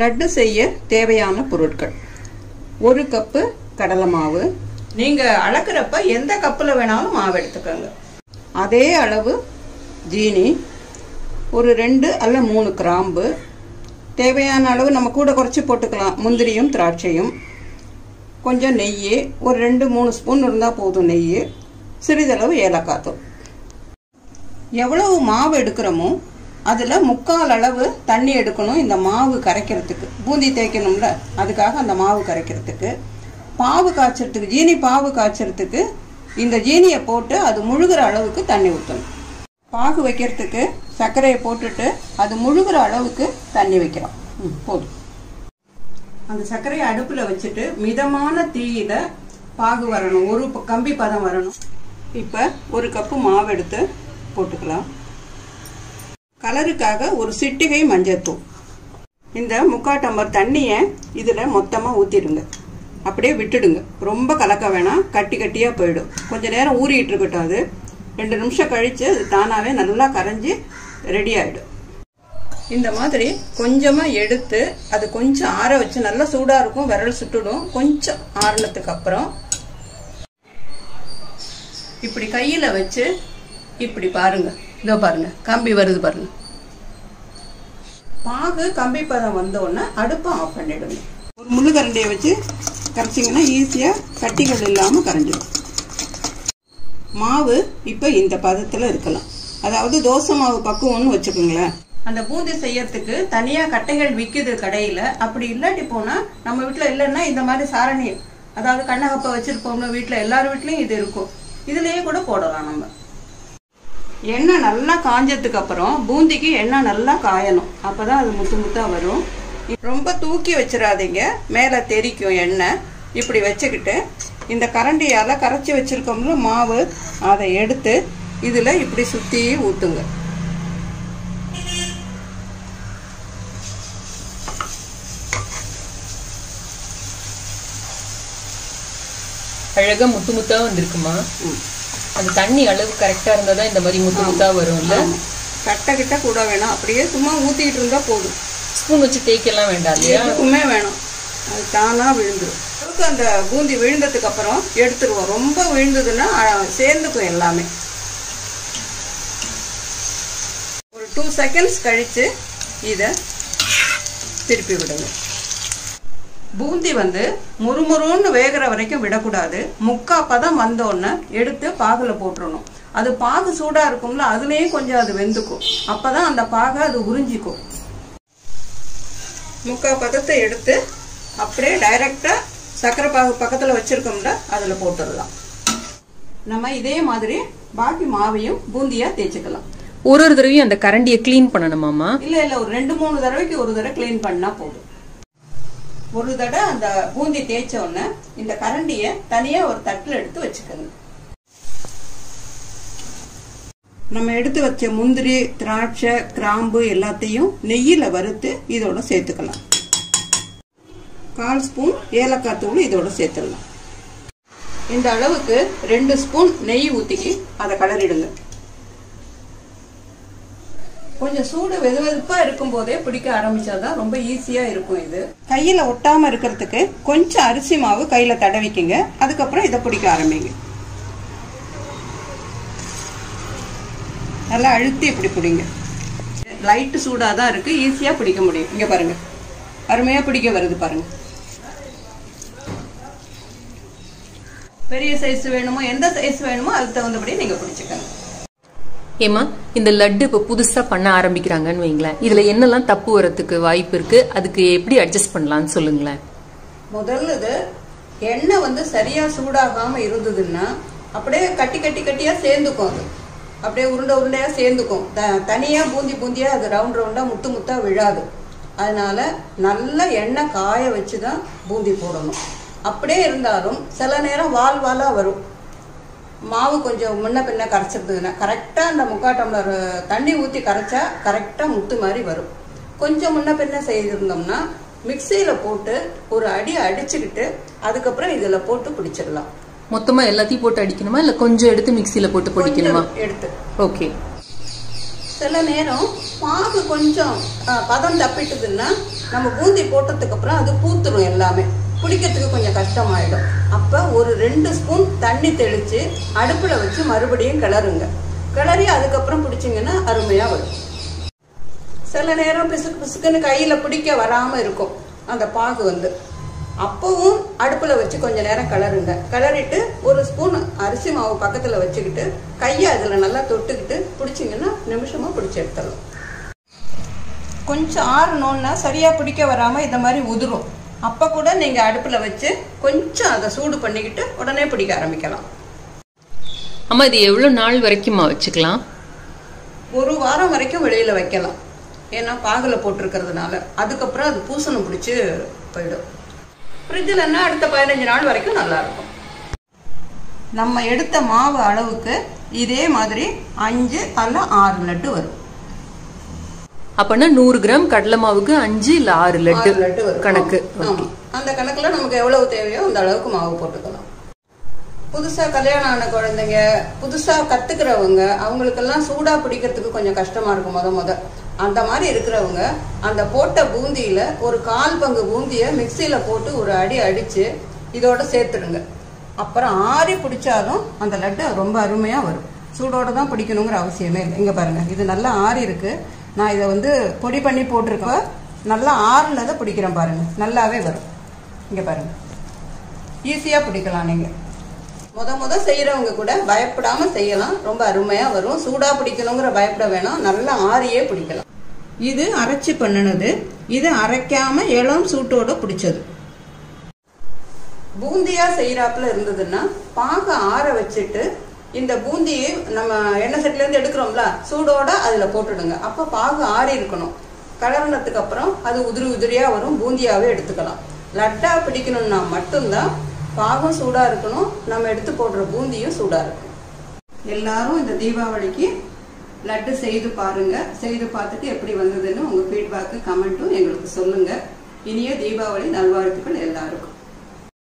லட்டு செய்ய தேவையான பொருட்கள்: 1 கப்பு கடலை மாவு. நீங்க அளக்கிறப்ப எந்த கப்புல வேணாலும் மாவு எடுத்துக்கோங்க. அதே அளவு ஜீனி, ஒரு 2 அல்ல 3 கிராம்பு, தேவையான அளவு நம்ம கூட குறைச்சி போட்டுக்கலாம், முந்திரியும் திராட்சையும், கொஞ்சம் நெய், ஒரு 2-3 ஸ்பூன் இருந்தால் போதும் நெய், சிறிதளவு ஏலக்காய் தூள். எவ்வளவு மாவு எடுக்கிறோமோ அதில் 3/4 அளவு தண்ணி எடுக்கணும். இந்த மாவு கரைக்கிறதுக்கு, பூந்தி தேய்க்கணும்ல, அதுக்காக அந்த மாவு கரைக்கிறதுக்கு. பாவு காய்ச்சறதுக்கு, ஜீனி பாவு காய்ச்சறதுக்கு இந்த ஜீனியை போட்டு அது முழுகிற அளவுக்கு தண்ணி ஊற்றணும். பாகு வைக்கிறதுக்கு சர்க்கரையை போட்டுட்டு அது முழுகிற அளவுக்கு தண்ணி வைக்கிறோம். போதும். அந்த சர்க்கரையை அடுப்பில் வச்சுட்டு மிதமான தீயில பாகு வரணும், ஒரு கம்பி பதம் வரணும். இப்போ 1 கப்பு மாவு எடுத்து போட்டுக்கலாம். கலருக்காக ஒரு சிட்டிகை மஞ்சள்தூள். இந்த 3/4 டம்ளர் தண்ணியை இதில் மொத்தமாக ஊற்றிடுங்க. அப்படியே விட்டுடுங்க, ரொம்ப கலக்க வேணாம், கட்டி கட்டியாக போயிடும். கொஞ்சம் நேரம் ஊறிட்டு இருக்கட்டும். அது 2 நிமிஷம் கழித்து அது தானாகவே நல்லா கரைஞ்சி ரெடி ஆகிடும். இந்த மாதிரி கொஞ்சமாக எடுத்து அது கொஞ்சம் ஆற வச்சு, நல்லா சூடாக இருக்கும், விரல் சுட்டுடும். கொஞ்சம் ஆறினதுக்கு அப்புறம் இப்படி கையில் வச்சு இப்படி பாருங்க, இதோ பாருங்க, கம்பி வருது பாருங்க. பாகு கம்பி பதம் வந்தோடனே அடுப்பை ஆஃப் பண்ணிடுங்க. ஒரு முள்ளு கரண்டியை வச்சு கரைச்சிங்கன்னா ஈஸியாக கட்டிகள் இல்லாமல் கரைஞ்சிடும். மாவு இப்போ இந்த பதத்தில் இருக்கலாம். அதாவது தோசை மாவு பக்குவம்னு வச்சுக்கோங்களேன். அந்த பூந்தி செய்யறதுக்கு தனியாக கட்டைகள் விற்குது கடையில். அப்படி இல்லாட்டி போனால், நம்ம வீட்டில் இல்லைன்னா இந்த மாதிரி சாரணி, அதாவது கண்ணகப்பை வச்சுருப்போம்னு வீட்டில் எல்லார் வீட்லேயும் இது இருக்கும், இதுலேயே கூட போடலாம். நம்ம எண்ணெய் நல்லா காஞ்சதுக்கு அப்புறம் பூந்திக்கு எண்ணெய் நல்லா காயணும், அப்பதான் அது முத்து முத்தா வரும். ரொம்ப தூக்கி வச்சிடாதீங்க, மேலே தெரிக்கும் எண்ணெய். இப்படி வச்சுக்கிட்டு இந்த கரண்டியால கரைச்சி வச்சிருக்கோம்ல மாவு, அதை எடுத்து இதுல இப்படி சுத்தி ஊத்துங்க. அழகா முத்து முத்தா வந்திருக்குமா? அந்த தண்ணி அளவு கரெக்டா இருந்தா தான் இந்த மாதிரி முத்து முத்தா வரும்ல. கட்ட கிட்ட கூட வேணாம், அப்படியே சும்மா ஊத்திட்டு இருந்தா போதும். ஸ்பூன் வச்சு தேய்க்கலாம் வேண்டாம் இல்லையா? எதுக்குமே வேணும், அது தானா விழுந்துடும். அந்த பூந்தி விழுந்ததுக்கு அப்புறம் எடுத்துருவோம். ரொம்ப விழுந்ததுன்னா சேர்ந்துக்கும் எல்லாமே. ஒரு 2 செகண்ட்ஸ் கழிச்சு இதை திருப்பி விடுங்க. பூந்தி முறுமுறுன்னு வேகிற வரைக்கும் விடக்கூடாது. 3/4 பதம் வந்தோடனே எடுத்து பாகுல போட்டுறணும். அது பாகு சூடா இருக்கும்ல, அதுலயே கொஞ்சம் அது வெந்துக்கும். அப்பதான் அந்த பாகை அது உறிஞ்சிக்கும். 3/4 பதத்தை எடுத்து அப்படியே டைரக்டா சர்க்கரை பாகு பக்கத்துல வச்சிருக்கோம்ல, அதுல போட்டுடலாம். நம்ம இதே மாதிரி பாக்கி மாவையும் பூந்தியா தேய்ச்சிக்கலாம். ஒரு தடவையும் அந்த கரண்டியை கிளீன் பண்ணணுமாமா? இல்ல, ஒரு 2-3 தடவைக்கு ஒரு தடவை கிளீன் பண்ணா போதும். ஒரு தடவை அந்த பூந்தி தேய்ச்ச உடனே இந்த கரண்டியை தனியா ஒரு தட்டுல எடுத்து வச்சுக்கோங்க. நம்ம எடுத்து வச்ச முந்திரி, திராட்சை, கிராம்பு எல்லாத்தையும் நெய்யில வறுத்து இதோட சேர்த்துக்கலாம். 1/4 ஸ்பூன் ஏலக்காய் தூள் இதோட சேர்த்துடலாம். இந்த அளவுக்கு 2 ஸ்பூன் நெய் ஊத்திக்கி அதை கலரிடுங்க. கொஞ்சம் சூடு வெதுவெதுப்பா இருக்கும் போதே பிடிக்க ஆரம்பிச்சாதான் ரொம்ப ஈஸியா இருக்கும். இது கையில ஒட்டாம இருக்கிறதுக்கு கொஞ்சம் அரிசி மாவு கையில தடவிக்குங்க. அதுக்கப்புறம் இதை பிடிக்க ஆரம்பிங்க. நல்லா அழுத்தி இப்படி பிடிங்க. லைட் சூடாதான் இருக்கு, ஈஸியா பிடிக்க முடியும். இங்க பாருங்க, அருமையா பிடிக்க வருது பாருங்க. பெரிய சைஸ் வேணுமோ, எந்த சைஸ் வேணுமோ அதுக்கு தகுந்தபடி நீங்க பிடிச்சுக்கங்க. ஏமா, இந்த லட்டு இப்ப புதுசா பண்ண ஆரம்பிக்கிறாங்கன்னு வைங்களேன், இதுல என்னெல்லாம் தப்பு வரதுக்கு வாய்ப்பு இருக்கு, அதுக்கு எப்படி அட்ஜஸ்ட் பண்ணலாம்னு சொல்லுங்களேன். முதல்ல இது எண்ணெய் சரியா சூடாகாம இருந்ததுன்னா அப்படியே கட்டி கட்டி கட்டியா சேர்ந்துக்கும். அது அப்படியே உருண்டை உருண்டையா சேர்ந்துக்கும். தனியா பூந்தி பூந்தியா அது ரவுண்ட் ரவுண்டா முத்து முத்தா விழாது. அதனால நல்ல எண்ணெய் காய வச்சுதான் பூந்தி போடணும். அப்படியே இருந்தாலும் சில நேரம் வால் வாலா வரும். மாவு கொஞ்சம் முன்ன பின்ன கரைச்சிருந்ததுன்னா கரெக்டாக அந்த 3/4 டம்ளர் தண்ணி ஊற்றி கரைச்சா கரெக்டாக முத்து மாதிரி வரும். கொஞ்சம் முன்ன பின்ன செய்திருந்தோம்னா மிக்சியில் போட்டு ஒரு அடி அடிச்சுக்கிட்டு அதுக்கப்புறம் இதில் போட்டு பிடிச்சிடலாம். மொத்தமா எல்லாத்தையும் போட்டு அடிக்கணுமா, இல்ல கொஞ்சம் எடுத்து மிக்சியில போட்டு பிடிக்கணுமா? எடுத்து. ஓகே. சில நேரம் மாவு கொஞ்சம் பதம் தப்பிட்டுதுன்னா நம்ம பூந்தி போட்டதுக்கு அப்புறம் அது பூத்துரும், எல்லாமே பிடிக்கிறதுக்கு கொஞ்சம் கஷ்டமாயிடும். அப்போ ஒரு 2 ஸ்பூன் தண்ணி தெளித்து அடுப்பில் வச்சு மறுபடியும் கிளறுங்க. கிளறி அதுக்கப்புறம் பிடிச்சிங்கன்னா அருமையாக வரும். சில நேரம் பிசுக்கு பிசுக்குன்னு கையில் பிடிக்க வராமல் இருக்கும் அந்த பாகு வந்து. அப்பவும் அடுப்பில் வச்சு கொஞ்சம் நேரம் கிளறுங்க. கிளறிட்டு ஒரு ஸ்பூன் அரிசி மாவு பக்கத்தில் வச்சுக்கிட்டு கையை அதில் நல்லா தொட்டுக்கிட்டு பிடிச்சிங்கன்னா நிமிஷமாக பிடிச்சி எடுத்துடலாம். கொஞ்சம் ஆறணுன்னா சரியாக பிடிக்க வராமல் இந்த மாதிரி உதிரும். அப்போ கூட நீங்கள் அடுப்பில் வச்சு கொஞ்சம் அதை சூடு பண்ணிக்கிட்டு உடனே பிடிக்க ஆரம்பிக்கலாம். அம்மா, இது எவ்வளோ நாள் வரைக்குமா வச்சுக்கலாம்? 1 வாரம் வரைக்கும் வெளியில் வைக்கலாம். ஏன்னா பாகில் போட்டிருக்கிறதுனால. அதுக்கப்புறம் அது பூசணம் பிடிச்சி போயிடும். ஃப்ரிட்ஜில்னா அடுத்த 15 நாள் வரைக்கும் நல்லாயிருக்கும். நம்ம எடுத்த மாவு அளவுக்கு இதே மாதிரி 5 அல்ல 6 லட்டு வரும். அப்பனா 100 கிராம் கடலை மாவுக்கு 5 இல்ல 6 லட்டு வரும் கணக்கு. அந்த கணக்குல நமக்கு எவ்வளவு தேவையோ அந்த அளவுக்கு மாவு போட்டுக்கலாம். புதுசா கல்யாணம் ஆன குழந்தைங்க, புதுசா கத்துக்கிறவங்க, அவங்களுக்கெல்லாம் சூடா பிடிக்கிறதுக்கு கொஞ்சம் கஷ்டமா இருக்கும். முத அந்த மாதிரி இருக்கிறவங்க அந்த போட்ட பூந்தியில ஒரு 1/4 பங்கு பூந்தியை மிக்சியில போட்டு ஒரு அடி அடிச்சு இதோட சேர்த்துடுங்க. அப்புறம் ஆறி பிடிச்சாலும் அந்த லட்டு ரொம்ப அருமையா வரும். சூடோட தான் பிடிக்கணுங்கிற அவசியமே இல்லை. இங்க பாருங்க, இது நல்லா ஆறி இருக்கு. நான் இதை வந்து பொடி பண்ணி போட்டிருக்கேன். நல்லா ஆறுனதை பிடிக்கிறேன் பாருங்க, நல்லாவே வரும். இங்க பாருங்க, ஈஸியா பிடிக்கலாம். நீங்க முத செய்யறவங்க கூட பயப்படாம செய்யலாம். ரொம்ப அருமையா வரும். சூடா பிடிக்கணுங்கிற பயப்பட வேணாம், நல்லா ஆறியே பிடிக்கலாம். இது அரைச்சி பண்ணினது. இது அரைக்காம இளம் சூட்டோட பிடிச்சது. பூந்தியா செய்யறாப்புல இருந்ததுன்னா பாக ஆற வச்சுட்டு இந்த பூந்தியை நம்ம எண்ணெய் சட்டில இருந்து எடுக்கிறோம்ல, சூடோட அதுல போட்டுடுங்க. அப்ப பாகு ஆறி இருக்கணும். கலர்னதுக்கு அப்புறம் அது உதிரி உதிரியா வரும். பூந்தியாவே எடுத்துக்கலாம். லட்டா பிடிக்கணும்னா மட்டும்தான் பாகும் சூடா இருக்கணும், நம்ம எடுத்து போடுற பூந்தியும் சூடா இருக்கும். எல்லாரும் இந்த தீபாவளிக்கு லட்டு செய்து பாருங்க. செய்து பார்த்துட்டு எப்படி வந்ததுன்னு உங்க ஃபீட்பேக்கு கமெண்ட்டும் எங்களுக்கு சொல்லுங்க. இனிய தீபாவளி நல்வாழ்த்துக்கள் எல்லாருக்கும்.